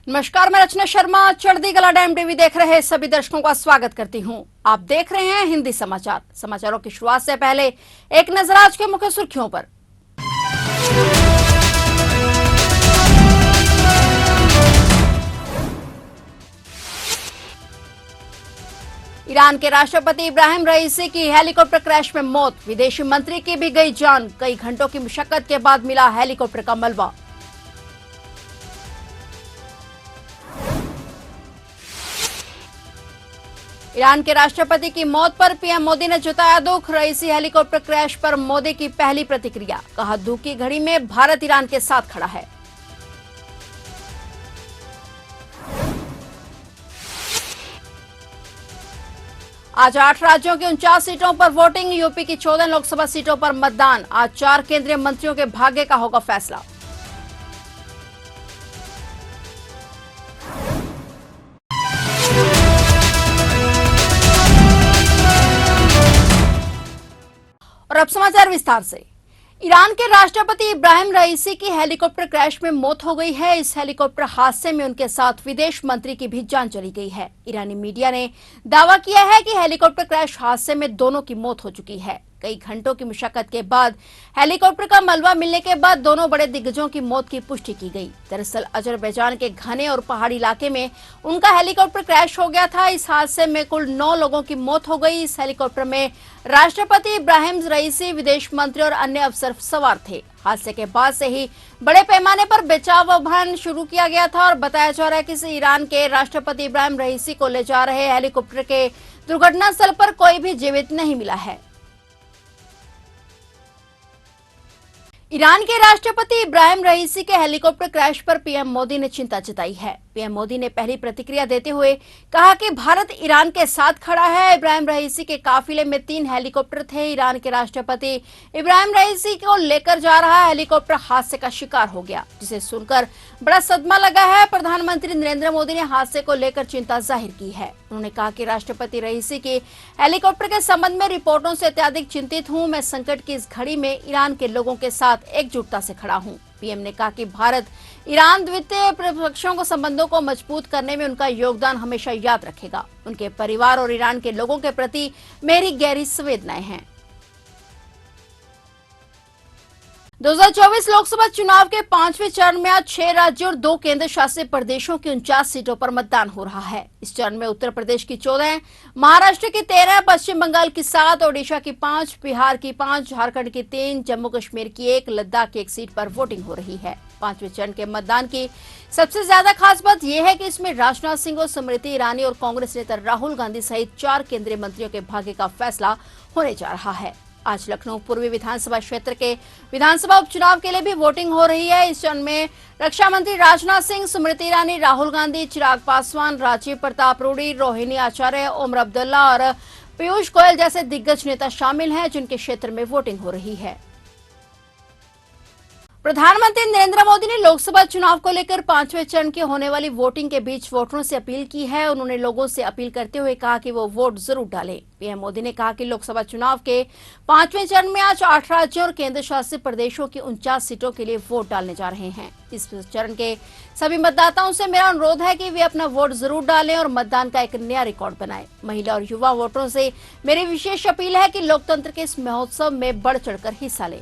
नमस्कार, मैं रचना शर्मा चढ़दी कला डैम टीवी देख रहे सभी दर्शकों का स्वागत करती हूं। आप देख रहे हैं हिंदी समाचार। समाचारों की शुरुआत से पहले एक नजर आज के मुख्य सुर्खियों पर। ईरान के राष्ट्रपति इब्राहिम रईसी की हेलीकॉप्टर क्रैश में मौत, विदेशी मंत्री की भी गई जान। कई घंटों की मशक्कत के बाद मिला हेलीकॉप्टर का मलबा। ईरान के राष्ट्रपति की मौत पर पीएम मोदी ने जताया दुख। रईसी हेलीकॉप्टर क्रैश पर मोदी की पहली प्रतिक्रिया, कहा दुख की घड़ी में भारत ईरान के साथ खड़ा है। आज 8 राज्यों की 49 सीटों पर वोटिंग, यूपी की 14 लोकसभा सीटों पर मतदान। आज 4 केंद्रीय मंत्रियों के भाग्य का होगा फैसला। और अब समाचार विस्तार से। ईरान के राष्ट्रपति इब्राहिम रईसी की हेलीकॉप्टर क्रैश में मौत हो गई है। इस हेलीकॉप्टर हादसे में उनके साथ विदेश मंत्री की भी जान चली गई है। ईरानी मीडिया ने दावा किया है कि हेलीकॉप्टर क्रैश हादसे में दोनों की मौत हो चुकी है। कई घंटों की मशक्कत के बाद हेलीकॉप्टर का मलबा मिलने के बाद दोनों बड़े दिग्गजों की मौत की पुष्टि की गई। दरअसल अजरबैजान के घने और पहाड़ी इलाके में उनका हेलीकॉप्टर क्रैश हो गया था। इस हादसे में कुल 9 लोगों की मौत हो गई। इस हेलीकॉप्टर में राष्ट्रपति इब्राहिम रईसी, विदेश मंत्री और अन्य अफसर सवार थे। हादसे के बाद से ही बड़े पैमाने पर बचाव अभियान शुरू किया गया था और बताया जा रहा है कि ईरान के राष्ट्रपति इब्राहिम रईसी को ले जा रहे हेलीकॉप्टर के दुर्घटना स्थल पर कोई भी जीवित नहीं मिला है। ईरान के राष्ट्रपति इब्राहिम रईसी के हेलीकॉप्टर क्रैश पर पीएम मोदी ने चिंता जताई है। पीएम मोदी ने पहली प्रतिक्रिया देते हुए कहा कि भारत ईरान के साथ खड़ा है। इब्राहिम रईसी के काफिले में 3 हेलीकॉप्टर थे। ईरान के राष्ट्रपति इब्राहिम रईसी को लेकर जा रहा हेलीकॉप्टर हादसे का शिकार हो गया, जिसे सुनकर बड़ा सदमा लगा है। प्रधानमंत्री नरेंद्र मोदी ने हादसे को लेकर चिंता जाहिर की है। उन्होंने कहा कि राष्ट्रपति रईसी की हेलीकॉप्टर के संबंध में रिपोर्टों से अत्यधिक चिंतित हूं। मैं संकट की इस घड़ी में ईरान के लोगों के साथ एकजुटता से खड़ा हूं। पीएम ने कहा कि भारत ईरान द्वितीय पक्षों को संबंधों को मजबूत करने में उनका योगदान हमेशा याद रखेगा। उनके परिवार और ईरान के लोगों के प्रति मेरी गहरी संवेदनाएं हैं। 2024 लोकसभा चुनाव के 5वें चरण में आज 6 राज्यों और 2 केंद्र शासित प्रदेशों की 49 सीटों पर मतदान हो रहा है। इस चरण में उत्तर प्रदेश की 14, महाराष्ट्र की 13, पश्चिम बंगाल की 7, ओडिशा की 5, बिहार की 5, झारखंड की 3, जम्मू कश्मीर की 1, लद्दाख की 1 सीट पर वोटिंग हो रही है। 5वें चरण के मतदान की सबसे ज्यादा खास बात यह है कि इसमें राजनाथ सिंह और स्मृति ईरानी और कांग्रेस नेता राहुल गांधी सहित 4 केंद्रीय मंत्रियों के भाग्य का फैसला होने जा रहा है। आज लखनऊ पूर्वी विधानसभा क्षेत्र के विधानसभा उपचुनाव के लिए भी वोटिंग हो रही है। इस चरण में रक्षा मंत्री राजनाथ सिंह, स्मृति ईरानी, राहुल गांधी, चिराग पासवान, राजीव प्रताप रूडी, रोहिणी आचार्य, ओमर अब्दुल्ला और पीयूष गोयल जैसे दिग्गज नेता शामिल हैं, जिनके क्षेत्र में वोटिंग हो रही है। प्रधानमंत्री नरेंद्र मोदी ने लोकसभा चुनाव को लेकर 5वें चरण की होने वाली वोटिंग के बीच वोटरों से अपील की है। उन्होंने लोगों से अपील करते हुए कहा कि वो वोट जरूर डालें। पीएम मोदी ने कहा कि लोकसभा चुनाव के 5वें चरण में आज 8 राज्यों और केंद्र शासित प्रदेशों की 49 सीटों के लिए वोट डालने जा रहे हैं। इस चरण के सभी मतदाताओं से मेरा अनुरोध है कि वे अपना वोट जरूर डालें और मतदान का एक नया रिकॉर्ड बनाएं। महिला और युवा वोटरों से मेरी विशेष अपील है कि लोकतंत्र के इस महोत्सव में बढ़ चढ़कर हिस्सा लें।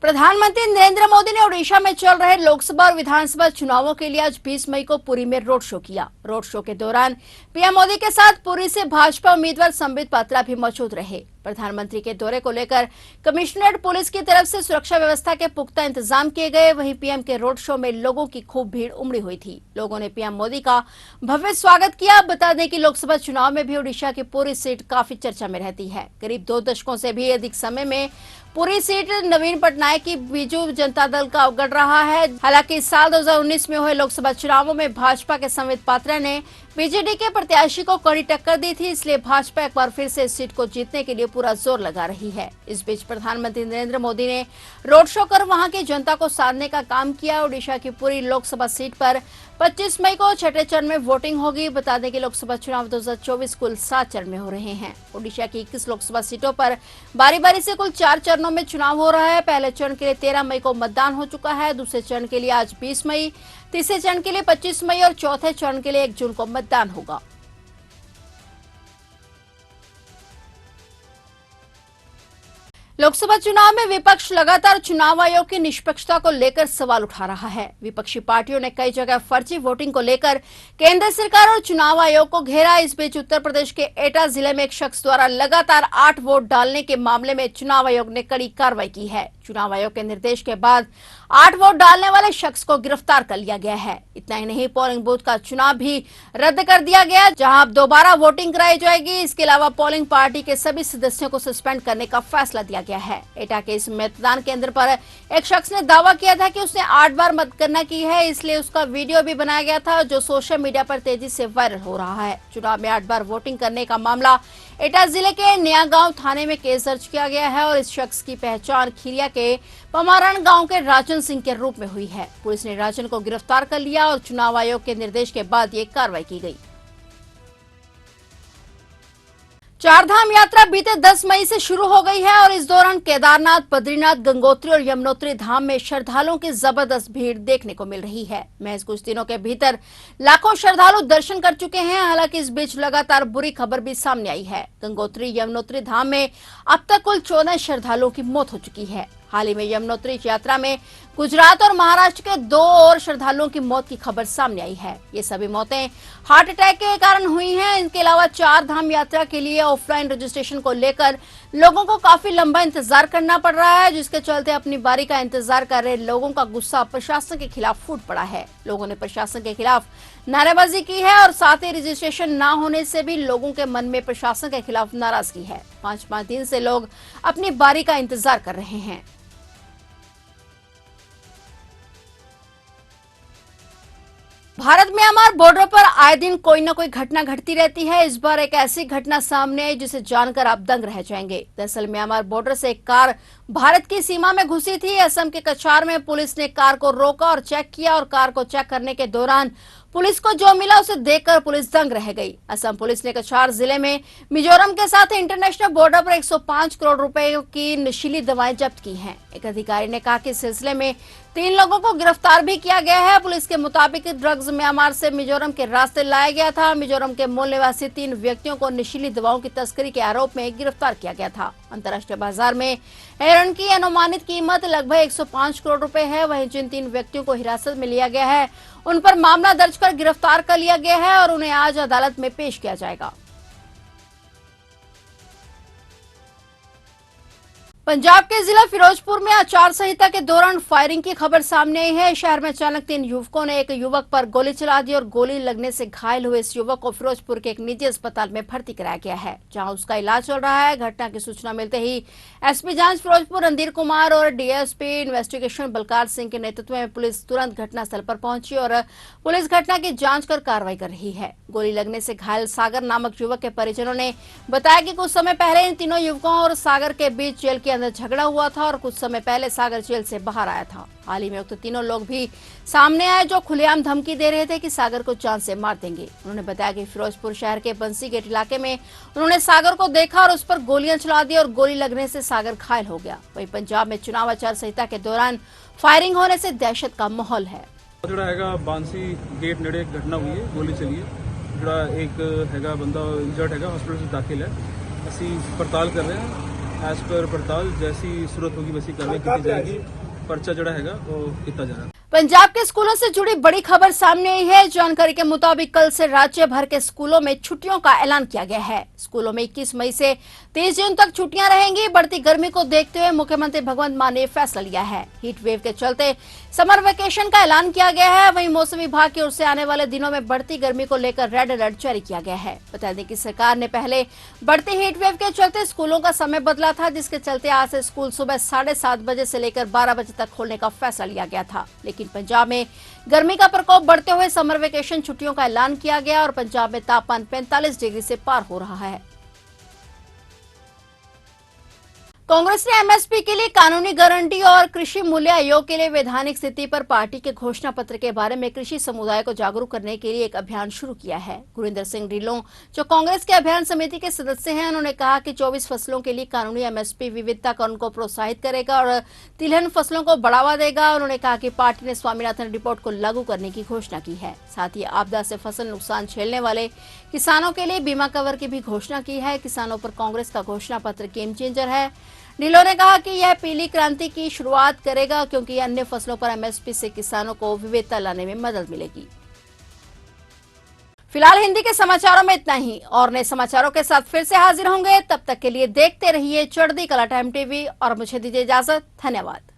प्रधानमंत्री नरेंद्र मोदी ने ओडिशा में चल रहे लोकसभा और विधानसभा चुनावों के लिए आज 20 मई को पुरी में रोड शो किया। रोड शो के दौरान पीएम मोदी के साथ पुरी से भाजपा उम्मीदवार संबित पात्रा भी मौजूद रहे। प्रधानमंत्री के दौरे को लेकर कमिश्नरेट पुलिस की तरफ से सुरक्षा व्यवस्था के पुख्ता इंतजाम किए गए। वहीं पीएम के रोड शो में लोगों की खूब भीड़ उमड़ी हुई थी। लोगों ने पीएम मोदी का भव्य स्वागत किया। बता दें कि लोकसभा चुनाव में भी ओडिशा की पूरी सीट काफी चर्चा में रहती है। करीब 2 दशकों से भी अधिक समय में पूरी सीट नवीन पटनायक की बीजू जनता दल का अवगढ़ रहा है। हालांकि इस साल 2019 में हुए लोकसभा चुनावों में भाजपा के संबित पात्रा ने बीजेडी के प्रत्याशी को कड़ी टक्कर दी थी, इसलिए भाजपा एक बार फिर से इस सीट को जीतने के लिए पूरा जोर लगा रही है। इस बीच प्रधानमंत्री नरेंद्र मोदी ने रोड शो कर वहां की जनता को साधने का काम किया। ओडिशा की पूरी लोकसभा सीट पर 25 मई को 6ठे चरण में वोटिंग होगी। बता दें कि लोकसभा चुनाव 2024 कुल 7 चरण में हो रहे हैं। ओडिशा की 21 लोकसभा सीटों पर बारी बारी से कुल 4 चरणों में चुनाव हो रहा है। पहले चरण के लिए 13 मई को मतदान हो चुका है। दूसरे चरण के लिए आज 20 मई, तीसरे चरण के लिए 25 मई और चौथे चरण के लिए 1 जून को मतदान होगा। लोकसभा चुनाव में विपक्ष लगातार चुनाव आयोग की निष्पक्षता को लेकर सवाल उठा रहा है। विपक्षी पार्टियों ने कई जगह फर्जी वोटिंग को लेकर केंद्र सरकार और चुनाव आयोग को घेरा। इस बीच उत्तर प्रदेश के एटा जिले में एक शख्स द्वारा लगातार 8 वोट डालने के मामले में चुनाव आयोग ने कड़ी कार्रवाई की है। चुनाव आयोग के निर्देश के बाद 8 वोट डालने वाले शख्स को गिरफ्तार कर लिया गया है। इतना ही नहीं, पोलिंग बूथ का चुनाव भी रद्द कर दिया गया, जहां अब दोबारा वोटिंग कराई जाएगी। इसके अलावा पोलिंग पार्टी के सभी सदस्यों को सस्पेंड करने का फैसला दिया गया है। एटा के इस मतदान केंद्र पर एक शख्स ने दावा किया था कि उसने 8 बार मतगणना की है, इसलिए उसका वीडियो भी बनाया गया था, जो सोशल मीडिया पर तेजी से वायरल हो रहा है। चुनाव में 8 बार वोटिंग करने का मामला एटा जिले के नया गांव थाने में केस दर्ज किया गया है और इस शख्स की पहचान खीरिया के पमारण गांव के राजन सिंह के रूप में हुई है। पुलिस ने राजन को गिरफ्तार कर लिया और चुनाव आयोग के निर्देश के बाद ये कार्रवाई की गई। चारधाम यात्रा बीते 10 मई से शुरू हो गई है और इस दौरान केदारनाथ, बद्रीनाथ, गंगोत्री और यमुनोत्री धाम में श्रद्धालुओं की जबरदस्त भीड़ देखने को मिल रही है। महज कुछ दिनों के भीतर लाखों श्रद्धालु दर्शन कर चुके हैं। हालांकि इस बीच लगातार बुरी खबर भी सामने आई है। गंगोत्री, यमुनोत्री धाम में अब तक कुल 14 श्रद्धालुओं की मौत हो चुकी है। हाल ही में यमुनोत्री यात्रा में गुजरात और महाराष्ट्र के 2 और श्रद्धालुओं की मौत की खबर सामने आई है। ये सभी मौतें हार्ट अटैक के कारण हुई हैं। इनके अलावा 4 धाम यात्रा के लिए ऑफलाइन रजिस्ट्रेशन को लेकर लोगों को काफी लंबा इंतजार करना पड़ रहा है, जिसके चलते अपनी बारी का इंतजार कर रहे लोगों का गुस्सा प्रशासन के खिलाफ फूट पड़ा है। लोगों ने प्रशासन के खिलाफ नारेबाजी की है और साथ ही रजिस्ट्रेशन न होने से भी लोगों के मन में प्रशासन के खिलाफ नाराजगी है। 5-5 दिन से लोग अपनी बारी का इंतजार कर रहे हैं। भारत म्यांमार बॉर्डर पर आए दिन कोई न कोई घटना घटती रहती है। इस बार एक ऐसी घटना सामने आई जिसे जानकर आप दंग रह जाएंगे। दरअसल म्यांमार बॉर्डर से एक कार भारत की सीमा में घुसी थी। असम के कछार में पुलिस ने कार को रोका और चेक किया और कार को चेक करने के दौरान पुलिस को जो मिला उसे देखकर पुलिस दंग रह गई। असम पुलिस ने कछार जिले में मिजोरम के साथ इंटरनेशनल बॉर्डर पर 105 करोड़ रुपए की नशीली दवाएं जब्त की हैं। एक अधिकारी ने कहा कि इस सिलसिले में 3 लोगों को गिरफ्तार भी किया गया है। पुलिस के मुताबिक ड्रग्स म्यांमार से मिजोरम के रास्ते लाया गया था। मिजोरम के मूल निवासी 3 व्यक्तियों को नशीली दवाओं की तस्करी के आरोप में गिरफ्तार किया गया था। अंतर्राष्ट्रीय बाजार में हेरोइन की अनुमानित कीमत लगभग 105 करोड़ रुपए है। वहीं जिन 3 व्यक्तियों को हिरासत में लिया गया है उन पर मामला दर्ज कर गिरफ्तार कर लिया गया है और उन्हें आज अदालत में पेश किया जाएगा। पंजाब के जिला फिरोजपुर में आचार संहिता के दौरान फायरिंग की खबर सामने आई है। शहर में अचानक 3 युवकों ने एक युवक पर गोली चला दी और गोली लगने से घायल हुए इस युवक को फिरोजपुर के एक निजी अस्पताल में भर्ती कराया गया है, जहां उसका इलाज चल रहा है। घटना की सूचना मिलते ही एसपी जांच फिरोजपुर रणधीर कुमार और डीएसपी इन्वेस्टिगेशन बलकार सिंह के नेतृत्व में पुलिस तुरंत घटनास्थल पर पहुंची और पुलिस घटना की जाँच कर कार्रवाई कर रही है। गोली लगने से घायल सागर नामक युवक के परिजनों ने बताया कि कुछ समय पहले इन तीनों युवकों और सागर के बीच जेल के अंदर झगड़ा हुआ था और कुछ समय पहले सागर जेल से बाहर आया था। हाल ही में उक्त तीनों लोग भी सामने आए जो खुलेआम धमकी दे रहे थे कि सागर को जान से मार देंगे। उन्होंने बताया कि फिरोजपुर शहर के बंसी गेट इलाके में उन्होंने सागर को देखा और उस पर गोलियां चला दी और गोली लगने से सागर घायल हो गया। वहीं पंजाब में चुनाव आचार संहिता के दौरान फायरिंग होने से दहशत का माहौल है। बांसी गेट नेड़े एक घटना हुई है, गोली चली है। एक हैगा बंदा इंजर्ड हैगा, हॉस्पिटल से दाखिल है। ਅਸੀਂ पड़ताल कर रहे हैं। एज पर पड़ताल जैसी सूरत होगी वैसी कार्रवाई की जाएगी। पर्चा जड़ा हैगा वो किया जा रहा है। पंजाब के स्कूलों से जुड़ी बड़ी खबर सामने आई है। जानकारी के मुताबिक कल से राज्य भर के स्कूलों में छुट्टियों का ऐलान किया गया है। स्कूलों में 21 मई से 30 जून तक छुट्टियां रहेंगी। बढ़ती गर्मी को देखते हुए मुख्यमंत्री भगवंत मान ने फैसला लिया है। हीट वेव के चलते समर वेकेशन का ऐलान किया गया है। वहीं मौसम विभाग की ओर से आने वाले दिनों में बढ़ती गर्मी को लेकर रेड अलर्ट जारी किया गया है। बता दें कि सरकार ने पहले बढ़ती हीट वेव के चलते स्कूलों का समय बदला था, जिसके चलते आज से स्कूल सुबह 7:30 बजे से लेकर 12 बजे तक खोलने का फैसला लिया गया था। लेकिन पंजाब में गर्मी का प्रकोप बढ़ते हुए समर वेकेशन छुट्टियों का ऐलान किया गया और पंजाब में तापमान 45 डिग्री से पार हो रहा है। कांग्रेस ने एमएसपी के लिए कानूनी गारंटी और कृषि मूल्य आयोग के लिए वैधानिक स्थिति पर पार्टी के घोषणा पत्र के बारे में कृषि समुदाय को जागरूक करने के लिए एक अभियान शुरू किया है। गुरिंदर सिंह ढिल्लों, जो कांग्रेस के अभियान समिति के सदस्य हैं, उन्होंने कहा कि 24 फसलों के लिए कानूनी एमएसपी विविधता कानून को प्रोत्साहित करेगा और तिलहन फसलों को बढ़ावा देगा। उन्होंने कहा कि पार्टी ने स्वामीनाथन रिपोर्ट को लागू करने की घोषणा की है। साथ ही आपदा से फसल नुकसान झेलने वाले किसानों के लिए बीमा कवर की भी घोषणा की है। किसानों पर कांग्रेस का घोषणा पत्र गेम चेंजर है। ढिल्लों ने कहा कि यह पीली क्रांति की शुरुआत करेगा, क्योंकि अन्य फसलों पर एमएसपी से किसानों को विविधता लाने में मदद मिलेगी। फिलहाल हिंदी के समाचारों में इतना ही, और नए समाचारों के साथ फिर से हाजिर होंगे। तब तक के लिए देखते रहिए चढ़ती कला टाइम टीवी और मुझे दीजिए इजाजत। धन्यवाद।